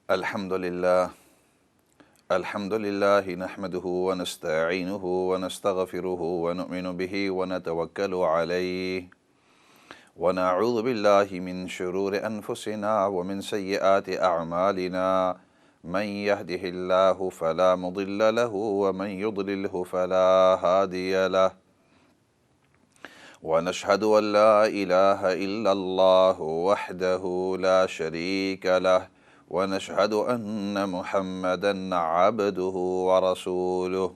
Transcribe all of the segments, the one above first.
الحمد لله نحمده ونستعينه ونستغفره ونؤمن به ونتوكل عليه ونعوذ بالله من شرور أنفسنا ومن سيئات أعمالنا من يهده الله فلا مضل له ومن يضلله فلا هادي له ونشهد أن لا إله إلا الله وحده لا شريك له ونشهد أن محمدًا عبده ورسوله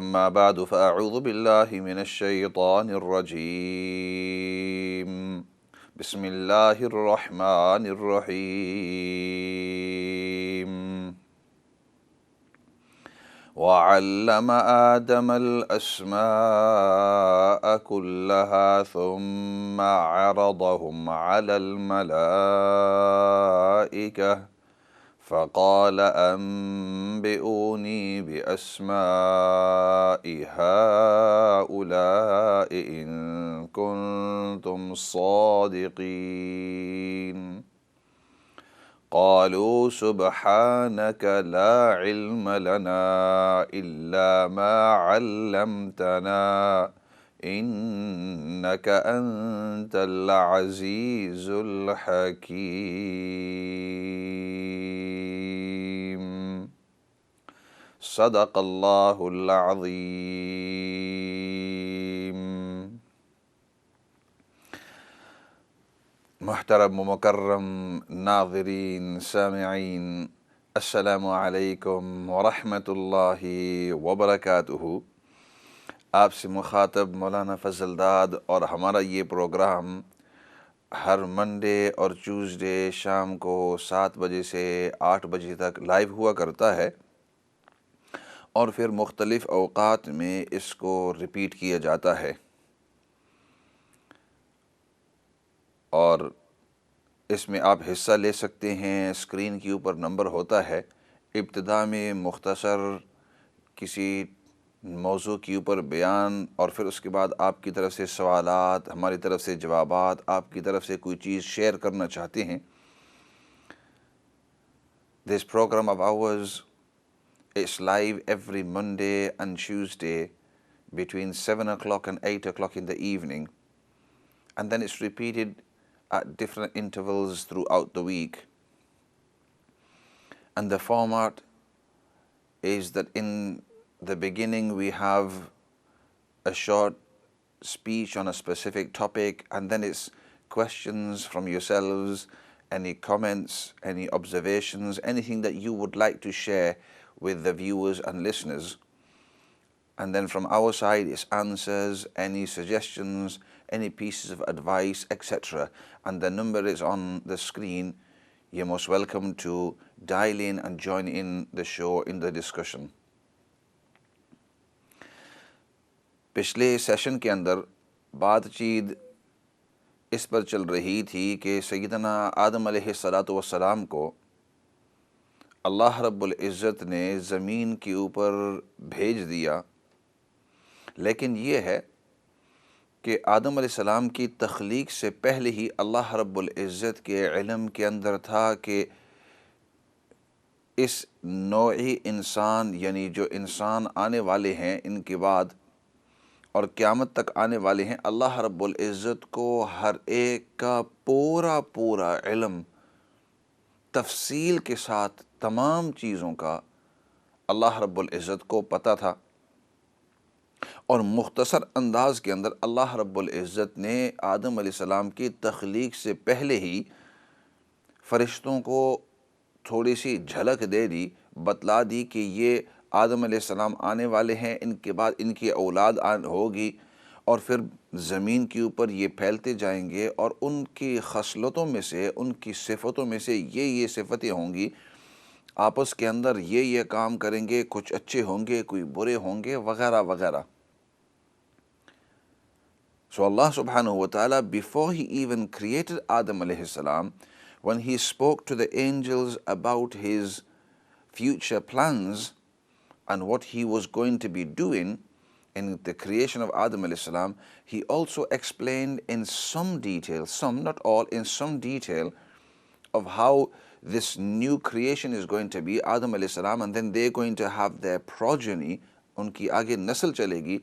أما بعد فأعوذ بالله من الشيطان الرجيم بسم الله الرحمن الرحيم وعلم آدم الأسماء كلها ثم عرضهم على الملائكة فقال أنبئوني بأسماء هؤلاء إن كنتم صادقين قالوا سبحانك لا علم لنا إلا ما علمتنا إنك أنت العزيز الحكيم صدق الله العظيم۔ محترم و مکرم ناظرین سامعین، السلام علیکم ورحمۃ اللہ وبرکاتہ۔ آپ سے مخاطب مولانا فضل داد، اور ہمارا یہ پروگرام ہر منڈے اور ٹیوزڈے شام کو 7 بجے سے 8 بجے تک لائیو ہوا کرتا ہے، اور پھر مختلف اوقات میں اس کو ریپیٹ کیا جاتا ہے، اور اس میں آپ حصہ لے سکتے ہیں۔ اسکرین کے اوپر نمبر ہوتا ہے، ابتدا میں مختصر کسی موضوع کے اوپر بیان، اور پھر اس کے بعد آپ کی طرف سے سوالات، ہماری طرف سے جوابات، آپ کی طرف سے کوئی چیز شیئر کرنا چاہتے ہیں۔ This program of ours is live every Monday and Tuesday between 7 o'clock and 8 o'clock in the evening, and then it's repeated at different intervals throughout the week. And the format is that in the beginning we have a short speech on a specific topic, and then it's questions from yourselves, any comments, any observations, anything that you would like to share with the viewers and listeners. And then from our side is answers, any suggestions, any pieces of advice, etc. And the number is on the screen. You're most welcome to dial in and join in the show, in the discussion. پچھلے session کے اندر بات چیت اس پر چل رہی تھی کہ سیدنا آدم علیہ السلام کو اللہ رب العزت نے زمین کے اوپر بھیج دیا، لیکن یہ ہے کہ آدم علیہ السلام کی تخلیق سے پہلے ہی اللہ رب العزت کے علم کے اندر تھا کہ اس نوعی انسان، یعنی جو انسان آنے والے ہیں ان کے بعد اور قیامت تک آنے والے ہیں، اللہ رب العزت کو ہر ایک کا پورا علم، تفصیل کے ساتھ تمام چیزوں کا اللہ رب العزت کو پتہ تھا، اور مختصر انداز کے اندر اللہ رب العزت نے آدم علیہ السلام کی تخلیق سے پہلے ہی فرشتوں کو تھوڑی سی جھلک دے دی، بتلا دی کہ یہ آدم علیہ السلام آنے والے ہیں، ان کے بعد ان کی اولاد ہوگی، اور پھر زمین کے اوپر یہ پھیلتے جائیں گے، اور ان کی خصلتوں میں سے، ان کی صفتوں میں سے یہ صفتیں ہوں گی، آپس کے اندر یہ کام کریں گے، کچھ اچھے ہوں گے، کوئی برے ہوں گے، وغیرہ وغیرہ۔ So Allah subhanahu wa ta'ala, before he even created Adam alayhi salam, when he spoke to the angels about his future plans and what he was going to be doing in the creation of Adam alayhi salam, he also explained in some detail, some, not all, in some detail, of how this new creation is going to be, Adam alayhi salam, and then they're going to have their progeny, unki aage nasl chalegi,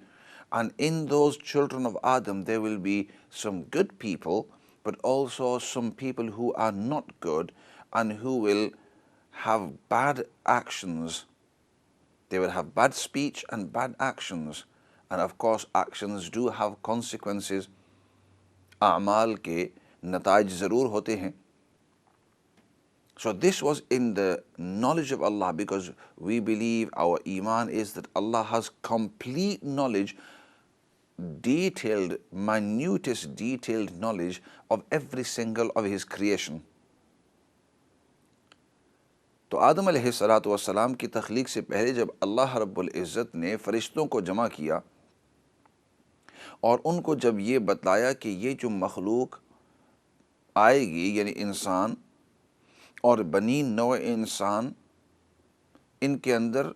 and in those children of Adam there will be some good people, but also some people who are not good and who will have bad actions. They will have bad speech and bad actions. And of course actions do have consequences. اعمال کے نتائج ضرور ہوتے ہیں. So this was in the knowledge of Allah, because we believe, our iman is that Allah has complete knowledge, detailed, minutest detailed knowledge of every single of His creation. تو آدم علیہ الصلوۃ والسلام کی تخلیق سے پہلے جب اللہ رب العزت نے فرشتوں کو جمع کیا اور ان کو جب یہ بتلایا کہ یہ جو مخلوق آئے گی، یعنی انسان اور بنی نوع انسان، ان کے اندر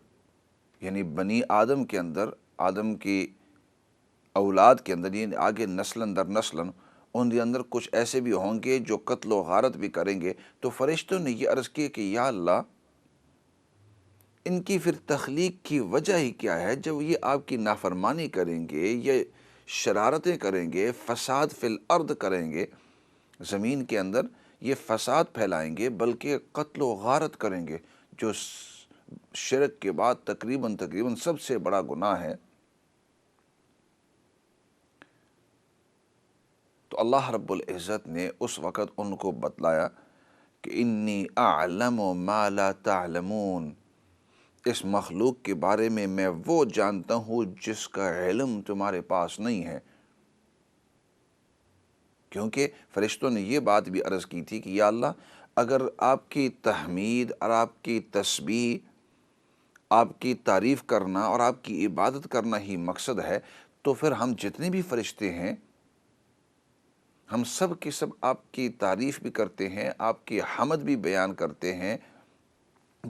یعنی بنی آدم کے اندر، آدم کی اولاد کے اندر، یعنی آگے نسلاً در نسلاً ان کے اندر کچھ ایسے بھی ہوں گے جو قتل و غارت بھی کریں گے. تو فرشتوں نے یہ عرض کی کہ یا اللہ، ان کی پھر تخلیق کی وجہ ہی کیا ہے؟ جب یہ آپ کی نافرمانی کریں گے، یہ شرارتیں کریں گے، فساد فی الارض کریں گے، زمین کے اندر یہ فساد پھیلائیں گے، بلکہ قتل و غارت کریں گے، جو شرک کے بعد تقریباً سب سے بڑا گناہ ہے. تو اللہ رب العزت نے اس وقت ان کو بتلایا کہ انی اعلم ما لا تعلمون، اس مخلوق کے بارے میں وہ جانتا ہوں جس کا علم تمہارے پاس نہیں ہے. کیونکہ فرشتوں نے یہ بات بھی عرض کی تھی کہ یا اللہ، اگر آپ کی تحمید اور آپ کی تسبیح، آپ کی تعریف کرنا اور آپ کی عبادت کرنا ہی مقصد ہے، تو پھر ہم جتنے بھی فرشتے ہیں ہم سب کے سب آپ کی تعریف بھی کرتے ہیں، آپ کی حمد بھی بیان کرتے ہیں،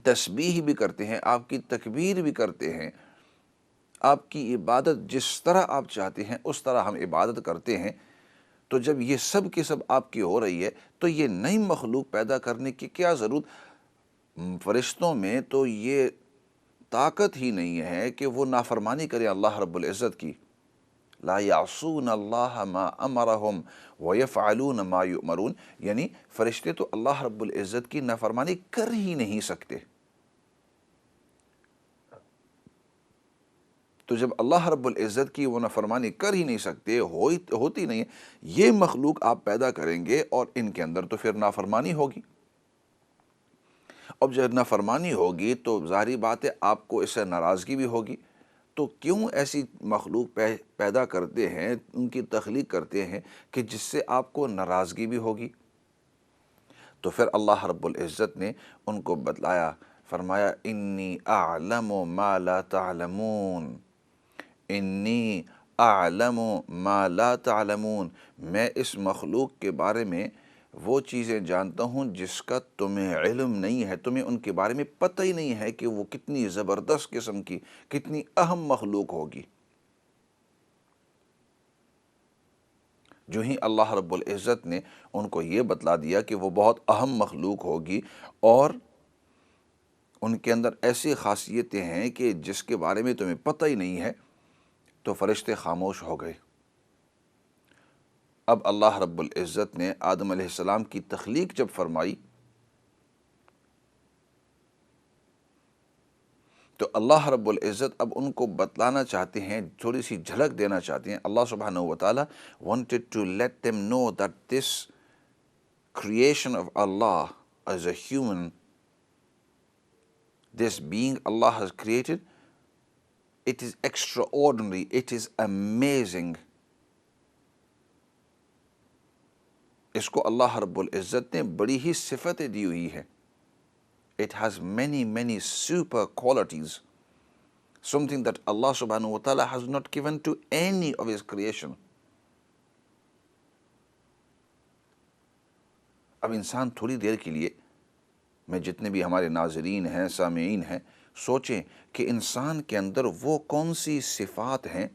تسبیح بھی کرتے ہیں، آپ کی تکبیر بھی کرتے ہیں. آپ کی عبادت جس طرح آپ چاہتے ہیں اس طرح ہم عبادت کرتے ہیں. تو جب یہ سب کے سب آپ کی ہو رہی ہے تو یہ نئی مخلوق پیدا کرنے کی کیا ضرورت؟ فرشتوں میں تو یہ طاقت ہی نہیں ہے کہ وہ نافرمانی کریں اللہ رب العزت کی. لا یعصون اللہ ما امرہم ویفعلون ما یؤمرون، یعنی فرشتے تو اللہ رب العزت کی نافرمانی کر ہی نہیں سکتے. تو جب اللہ رب العزت کی وہ نافرمانی کر ہی نہیں سکتے، ہوتی نہیں ہے، یہ مخلوق آپ پیدا کریں گے اور ان کے اندر تو پھر نافرمانی ہوگی. اب جب نافرمانی ہوگی تو ظاہری بات ہے آپ کو اس سے ناراضگی بھی ہوگی. تو کیوں ایسی مخلوق پیدا کرتے ہیں، ان کی تخلیق کرتے ہیں کہ جس سے آپ کو ناراضگی بھی ہوگی؟ تو پھر اللہ رب العزت نے ان کو بتلایا، فرمایا انی اعلم ما لا تعلمون، انی اعلم ما لا تعلمون، میں اس مخلوق کے بارے میں وہ چیزیں جانتا ہوں جس کا تمہیں علم نہیں ہے، تمہیں ان کے بارے میں پتہ ہی نہیں ہے کہ وہ کتنی زبردست قسم کی، کتنی اہم مخلوق ہوگی. جو ہی اللہ رب العزت نے ان کو یہ بتلا دیا کہ وہ بہت اہم مخلوق ہوگی اور ان کے اندر ایسی خاصیتیں ہیں کہ جس کے بارے میں تمہیں پتہ ہی نہیں ہے، تو فرشتے خاموش ہو گئے. اب اللہ رب العزت نے آدم علیہ السلام کی تخلیق جب فرمائی تو اللہ رب العزت اب ان کو بتلانا چاہتے ہیں، تھوڑی سی جھلک دینا چاہتے ہیں. اللہ سبحانہ وتعالی wanted to let them know that this creation of Allah as a human, this being Allah has created, it is extraordinary, it is amazing. اس کو اللہ رب العزت نے بڑی ہی صفتیں دی ہوئی ہے. It has many super qualities, something that Allah subhanahu wa ta'ala has not given to any of His creation. اب انسان تھوڑی دیر کے لیے، میں جتنے بھی ہمارے ناظرین ہیں، سامعین ہیں، سوچیں کہ انسان کے اندر وہ کون سی صفات ہیں،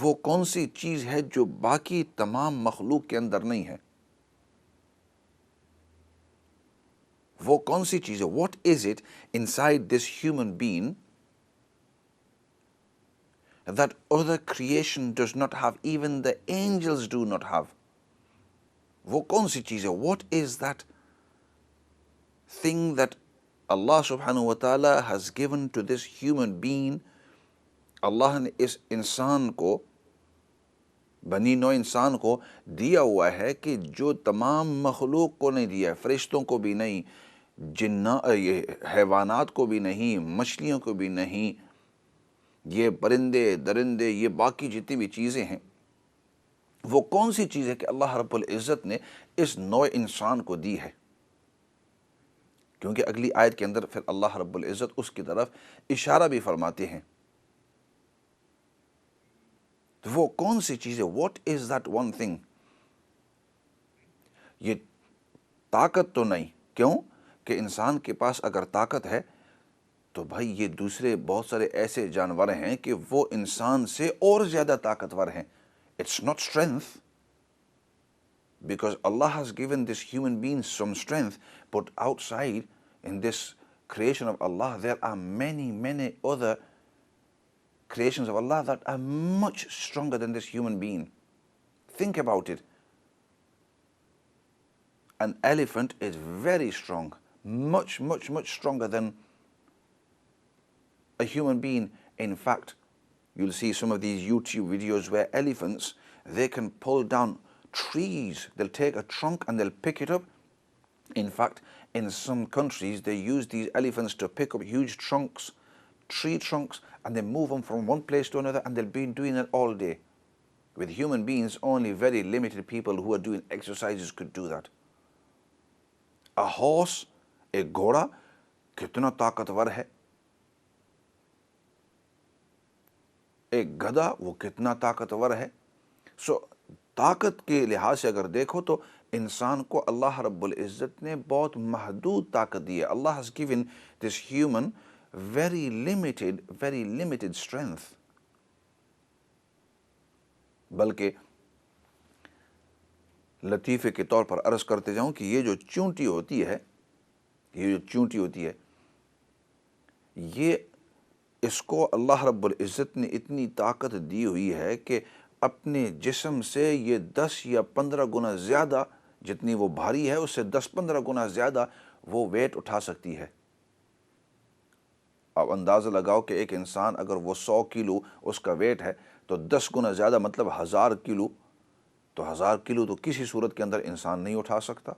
وہ کون سی چیز ہے جو باقی تمام مخلوق کے اندر نہیں ہے. وہ کون سی چیز ہے, what is it inside this human being that other creation does not have, even the angels do not have. وہ کون سی چیز ہے, what is that thing that Allah subhanahu wa ta'ala has given to this human being. اللہ نے اس انسان کو, بنی نوع انسان کو دیا ہوا ہے کہ جو تمام مخلوق کو نہیں دیا ہے, فرشتوں کو بھی نہیں, یہ حیوانات کو بھی نہیں, مچھلیوں کو بھی نہیں, یہ پرندے درندے, یہ باقی جتنی بھی چیزیں ہیں. وہ کون سی چیز ہے کہ اللہ رب العزت نے اس نوع انسان کو دی ہے؟ کیونکہ اگلی آیت کے اندر پھر اللہ رب العزت اس کی طرف اشارہ بھی فرماتے ہیں. تو وہ کون سی چیز ہے, what is that one thing? یہ طاقت تو نہیں, کیوں کہ انسان کے پاس اگر طاقت ہے تو بھائی یہ دوسرے بہت سارے ایسے جانور ہیں کہ وہ انسان سے اور زیادہ طاقتور ہیں. It's not strength, because Allah has given this human being some strength, but outside in this creation of Allah there are many other creations of Allah that are much stronger than this human being. Think about it. An elephant is very strong, much stronger than a human being. In fact, you'll see some of these YouTube videos where elephants, they can pull down trees. They'll take a trunk and they'll pick it up. In fact, in some countries, they use these elephants to pick up huge trunks, tree trunks, and they move them from one place to another, and they'll be doing it all day. With human beings, only very limited people who are doing exercises could do that. A horse, ایک گھوڑا کتنا طاقتور ہے, ایک گدھا وہ کتنا طاقتور ہے. سو طاقت کے لحاظ سے اگر دیکھو تو انسان کو اللہ رب العزت نے بہت محدود طاقت دی ہے. اللہ has given this human very limited strength. بلکہ لطیفے کے طور پر عرض کرتے جاؤں کہ یہ جو چونٹی ہوتی ہے, یہ اس کو اللہ رب العزت نے اتنی طاقت دی ہوئی ہے کہ اپنے جسم سے یہ 10 یا 15 گنا زیادہ, جتنی وہ بھاری ہے اس سے 10-15 گنا زیادہ وہ ویٹ اٹھا سکتی ہے. اب اندازہ لگاؤ کہ ایک انسان اگر وہ 100 کلو اس کا ویٹ ہے تو 10 گنا زیادہ مطلب 1000 کلو. تو 1000 کلو تو کسی صورت کے اندر انسان نہیں اٹھا سکتا.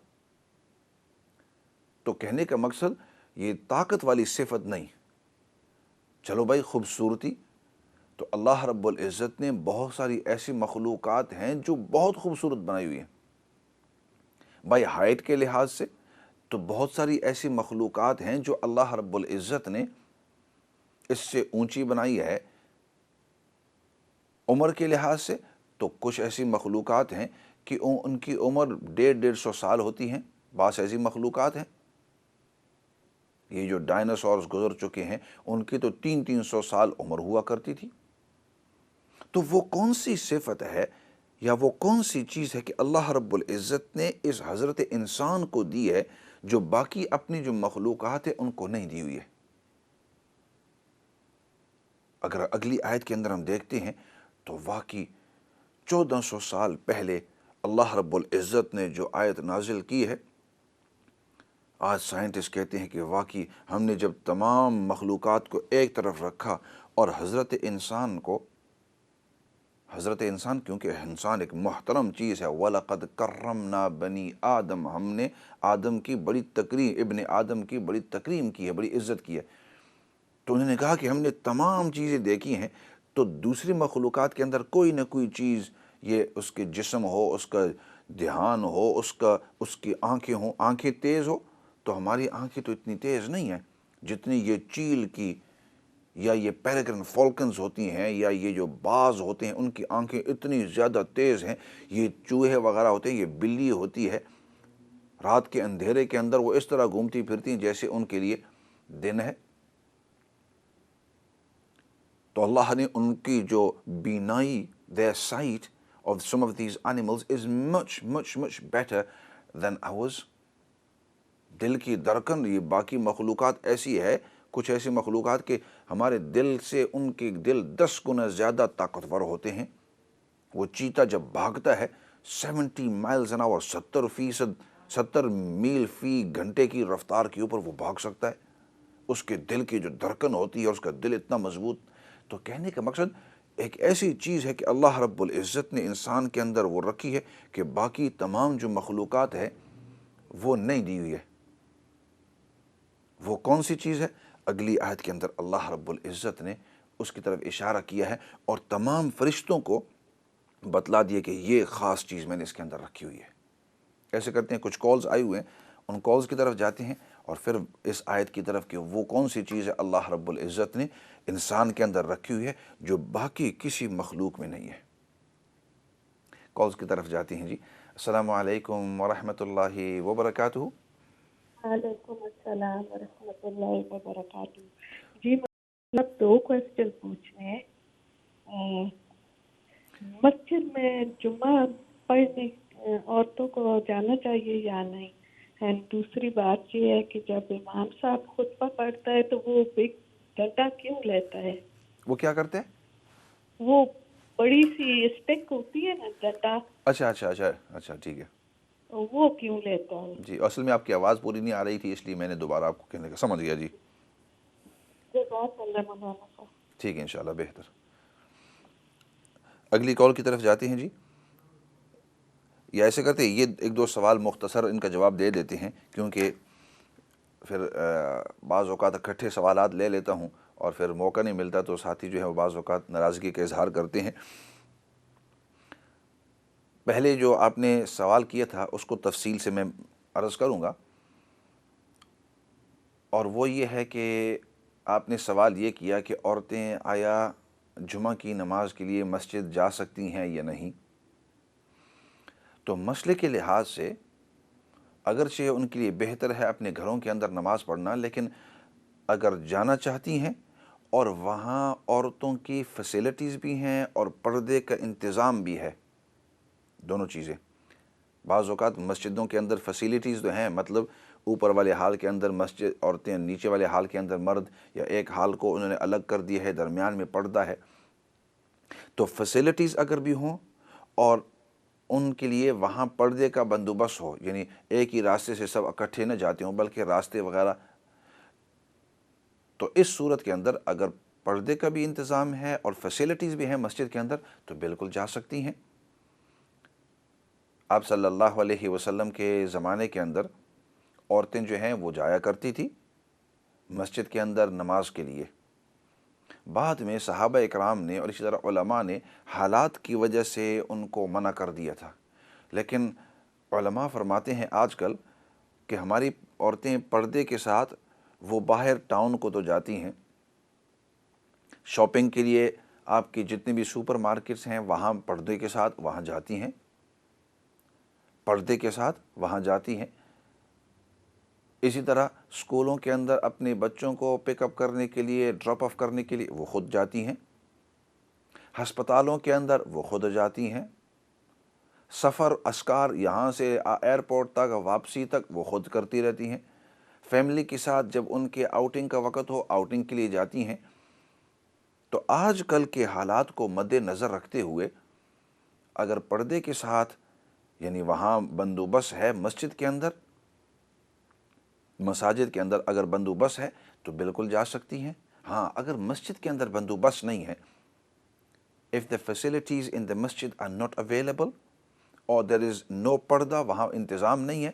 تو کہنے کا مقصد یہ طاقت والی صفت نہیں. چلو بھائی خوبصورتی, تو اللہ رب العزت نے بہت ساری ایسی مخلوقات ہیں جو بہت خوبصورت بنائی ہوئی ہیں. بھائی ہائٹ کے لحاظ سے تو بہت ساری ایسی مخلوقات ہیں جو اللہ رب العزت نے اس سے اونچی بنائی ہے. عمر کے لحاظ سے تو کچھ ایسی مخلوقات ہیں کہ ان کی عمر 150 سال ہوتی ہیں. بعض ایسی مخلوقات ہیں, یہ جو ڈائناسورز گزر چکے ہیں ان کی تو 300 سال عمر ہوا کرتی تھی. تو وہ کون سی صفت ہے یا وہ کون سی چیز ہے کہ اللہ رب العزت نے اس حضرت انسان کو دی ہے جو باقی اپنی جو مخلوقات ہیں ان کو نہیں دی ہوئی ہے؟ اگر اگلی آیت کے اندر ہم دیکھتے ہیں تو واقعی 1400 سال پہلے اللہ رب العزت نے جو آیت نازل کی ہے, آج سائنٹسٹ کہتے ہیں کہ واقعی ہم نے جب تمام مخلوقات کو ایک طرف رکھا اور حضرت انسان کیونکہ انسان ایک محترم چیز ہے, وَلَقَدْ كَرَّمْنَا بَنِي آدم, ہم نے آدم کی بڑی تکریم, ابن آدم کی بڑی تکریم کی ہے, بڑی عزت کی ہے. تو انہوں نے کہا کہ ہم نے تمام چیزیں دیکھی ہیں, تو دوسری مخلوقات کے اندر کوئی نہ کوئی چیز, یہ اس کے جسم ہو, اس کا دھیان ہو, اس کی آنکھیں ہوں, آنکھیں تیز ہو, تو ہماری آنکھیں تو اتنی تیز نہیں ہیں جتنی یہ چیل کی یا یہ پیریگرن فالکنز ہوتی ہیں, یا یہ جو باز ہوتے ہیں ان کی آنکھیں اتنی زیادہ تیز ہیں. یہ چوہے وغیرہ ہوتے ہیں, یہ بلی ہوتی ہے, رات کے اندھیرے کے اندر وہ اس طرح گھومتی پھرتی ہیں جیسے ان کے لیے دن ہے. تو اللہ نے ان کی جو بینائی, their sight of some of these animals is much better than ours. دل کی دھڑکن، یہ باقی مخلوقات ایسی ہے، کچھ ایسی مخلوقات کے ہمارے دل سے ان کے دل 10 گنا زیادہ طاقتور ہوتے ہیں۔ وہ چیتا جب بھاگتا ہے 70 مائلز این آور، 70 میل فی گھنٹے کی رفتار کے اوپر وہ بھاگ سکتا ہے۔ اس کے دل کی جو دھڑکن ہوتی ہے، اس کا دل اتنا مضبوط۔ تو کہنے کا مقصد ایک ایسی چیز ہے کہ اللہ رب العزت نے انسان کے اندر وہ رکھی ہے کہ باقی تمام جو مخلوقات ہے وہ نہیں دی ہوئی ہے۔ وہ کون سی چیز ہے؟ اگلی آیت کے اندر اللہ رب العزت نے اس کی طرف اشارہ کیا ہے اور تمام فرشتوں کو بتلا دیا کہ یہ خاص چیز میں نے اس کے اندر رکھی ہوئی ہے۔ ایسے کرتے ہیں، کچھ کالز آئی ہوئے ہیں، ان کالز کی طرف جاتے ہیں اور پھر اس آیت کی طرف کہ وہ کون سی چیز ہے اللہ رب العزت نے انسان کے اندر رکھی ہوئی ہے جو باقی کسی مخلوق میں نہیں ہے۔ کالز کی طرف جاتے ہیں جی۔ السلام علیکم ورحمۃ اللہ وبرکاتہ۔ وعلیکم السلام ورحمۃ اللہ وبرکاتہ۔ جی مطلب 2 کوشچن پوچھنے ہیں۔ مسجد میں جمعہ پڑھنے عورتوں کو جانا چاہیے یا نہیں؟ اینڈ دوسری بات یہ ہے کہ جب امام صاحب خطبہ پڑھتا ہے تو وہ بگ ڈنڈا کیوں لیتا ہے؟ وہ کیا کرتے ہیں؟ وہ بڑی سی اسٹک ہوتی ہے نا، ڈنڈا، اچھا ٹھیک ہے وہ کیوں لیتا ہے؟ جی۔ اصل میں آپ کی آواز پوری نہیں آ رہی تھی، اس لیے میں نے دوبارہ آپ کو کہنے کا سمجھ گیا جی۔ جزاک اللہ مولانا صاحب۔ ٹھیک ہے انشاءاللہ، بہتر۔ اگلی کال کی طرف جاتے ہیں جی، یا ایسے کرتے ہیں یہ 1-2 سوال مختصر ان کا جواب دے دیتے ہیں، کیونکہ پھر بعض اوقات اکٹھے سوالات لے لیتا ہوں اور پھر موقع نہیں ملتا تو ساتھی جو ہے وہ بعض اوقات ناراضگی کا اظہار کرتے ہیں۔ پہلے جو آپ نے سوال کیا تھا اس کو تفصیل سے میں عرض کروں گا، اور وہ یہ ہے کہ آپ نے سوال یہ کیا کہ عورتیں آیا جمعہ کی نماز کے لیے مسجد جا سکتی ہیں یا نہیں۔ تو مسئلے کے لحاظ سے اگرچہ ان کے لیے بہتر ہے اپنے گھروں کے اندر نماز پڑھنا، لیکن اگر جانا چاہتی ہیں اور وہاں عورتوں کی فیسلٹیز بھی ہیں اور پردے کا انتظام بھی ہے، دونوں چیزیں۔ بعض اوقات مسجدوں کے اندر فیسلٹیز تو ہیں، مطلب اوپر والے ہال کے اندر مسجد عورتیں، نیچے والے ہال کے اندر مرد، یا ایک ہال کو انہوں نے الگ کر دیا ہے، درمیان میں پردہ ہے۔ تو فیسلٹیز اگر بھی ہوں اور ان کے لیے وہاں پردے کا بندوبست ہو، یعنی ایک ہی راستے سے سب اکٹھے نہ جاتے ہوں بلکہ راستے وغیرہ، تو اس صورت کے اندر اگر پردے کا بھی انتظام ہے اور فیسلٹیز بھی ہیں مسجد کے اندر تو بالکل جا سکتی ہیں۔ آپ صلی اللہ علیہ وسلم کے زمانے کے اندر عورتیں جو ہیں وہ جایا کرتی تھی مسجد کے اندر نماز کے لیے۔ بعد میں صحابہ اکرام نے اور اسی طرح علماء نے حالات کی وجہ سے ان کو منع کر دیا تھا، لیکن علماء فرماتے ہیں آج کل کہ ہماری عورتیں پردے کے ساتھ وہ باہر ٹاؤن کو تو جاتی ہیں، شاپنگ کے لیے آپ کی جتنی بھی سپر مارکیٹس ہیں وہاں پردے کے ساتھ وہاں جاتی ہیں، پردے کے ساتھ وہاں جاتی ہیں۔ اسی طرح اسکولوں کے اندر اپنے بچوں کو پک اپ کرنے کے لیے، ڈراپ آف کرنے کے لیے وہ خود جاتی ہیں، ہسپتالوں کے اندر وہ خود جاتی ہیں، سفر اسکار یہاں سے ایئرپورٹ تک واپسی تک وہ خود کرتی رہتی ہیں، فیملی کے ساتھ جب ان کے آؤٹنگ کا وقت ہو آؤٹنگ کے لیے جاتی ہیں۔ تو آج کل کے حالات کو مد نظر رکھتے ہوئے اگر پردے کے ساتھ یعنی وہاں بندوبست ہے مسجد کے اندر، مساجد کے اندر اگر بندوبست ہے تو بالکل جا سکتی ہیں۔ ہاں، اگر مسجد کے اندر بندوبست نہیں ہے، if the facilities in the masjid are not available or there is no پردہ، وہاں انتظام نہیں ہے،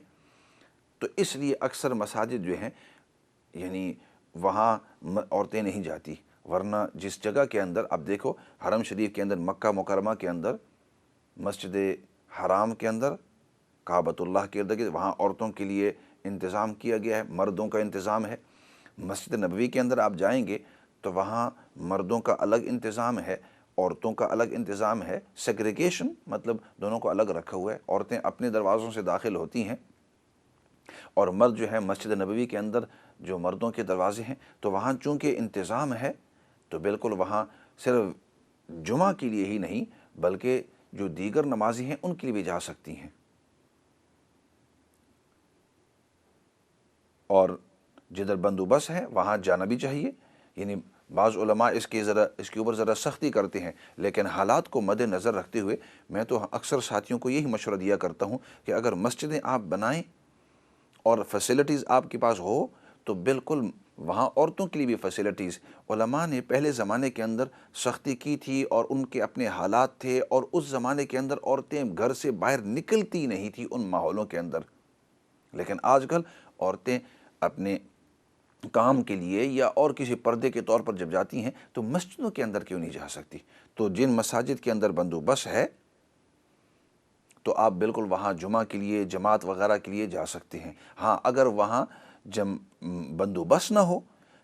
تو اس لیے اکثر مساجد جو ہیں یعنی وہاں عورتیں نہیں جاتی۔ ورنہ جس جگہ کے اندر اب دیکھو حرم شریف کے اندر، مکہ مکرمہ کے اندر، مسجد حرام کے اندر، کعبۃ اللہ کے ارد گرد، وہاں عورتوں کے لیے انتظام کیا گیا ہے، مردوں کا انتظام ہے۔ مسجد نبوی کے اندر آپ جائیں گے تو وہاں مردوں کا الگ انتظام ہے، عورتوں کا الگ انتظام ہے، سیگریگیشن مطلب دونوں کو الگ رکھا ہوا ہے۔ عورتیں اپنے دروازوں سے داخل ہوتی ہیں اور مرد جو ہے مسجد نبوی کے اندر جو مردوں کے دروازے ہیں، تو وہاں چونکہ انتظام ہے تو بالکل وہاں صرف جمعہ کے لیے ہی نہیں بلکہ جو دیگر نمازی ہیں ان کے لیے بھی جا سکتی ہیں۔ اور جدھر بندوبست ہے وہاں جانا بھی چاہیے. یعنی بعض علماء اس کے اوپر ذرا سختی کرتے ہیں، لیکن حالات کو مد نظر رکھتے ہوئے میں تو اکثر ساتھیوں کو یہی مشورہ دیا کرتا ہوں کہ اگر مسجدیں آپ بنائیں اور فیسلٹیز آپ کے پاس ہو تو بالکل وہاں عورتوں کے لیے بھی فیسلٹیز. علماء نے پہلے زمانے کے اندر سختی کی تھی اور ان کے اپنے حالات تھے، اور اس زمانے کے اندر عورتیں گھر سے باہر نکلتی نہیں تھی ان ماحولوں کے اندر. لیکن آج کل عورتیں اپنے کام کے لیے یا اور کسی پردے کے طور پر جب جاتی ہیں تو مسجدوں کے اندر کیوں نہیں جا سکتی؟ تو جن مساجد کے اندر بندوبست ہے تو آپ بالکل وہاں جمعہ کے لیے، جماعت وغیرہ کے لیے جا سکتے ہیں. ہاں اگر وہاں بندوبست نہ ہو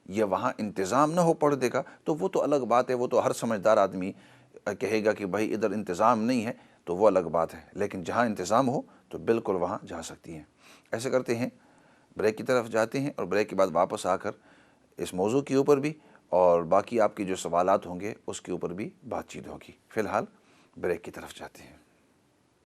یا وہاں انتظام نہ ہو پردے کا تو وہ تو الگ بات ہے، وہ تو ہر سمجھدار آدمی کہے گا کہ بھائی ادھر انتظام نہیں ہے، تو وہ الگ بات ہے. لیکن جہاں انتظام ہو تو بالکل وہاں جا سکتی ہیں. ایسے کرتے ہیں، بریک کی طرف جاتے ہیں اور بریک کے بعد واپس آ کر اس موضوع کے اوپر بھی اور باقی آپ کے جو سوالات ہوں گے اس کے اوپر بھی بات چیت ہوگی. فی الحال بریک کی طرف جاتے ہیں.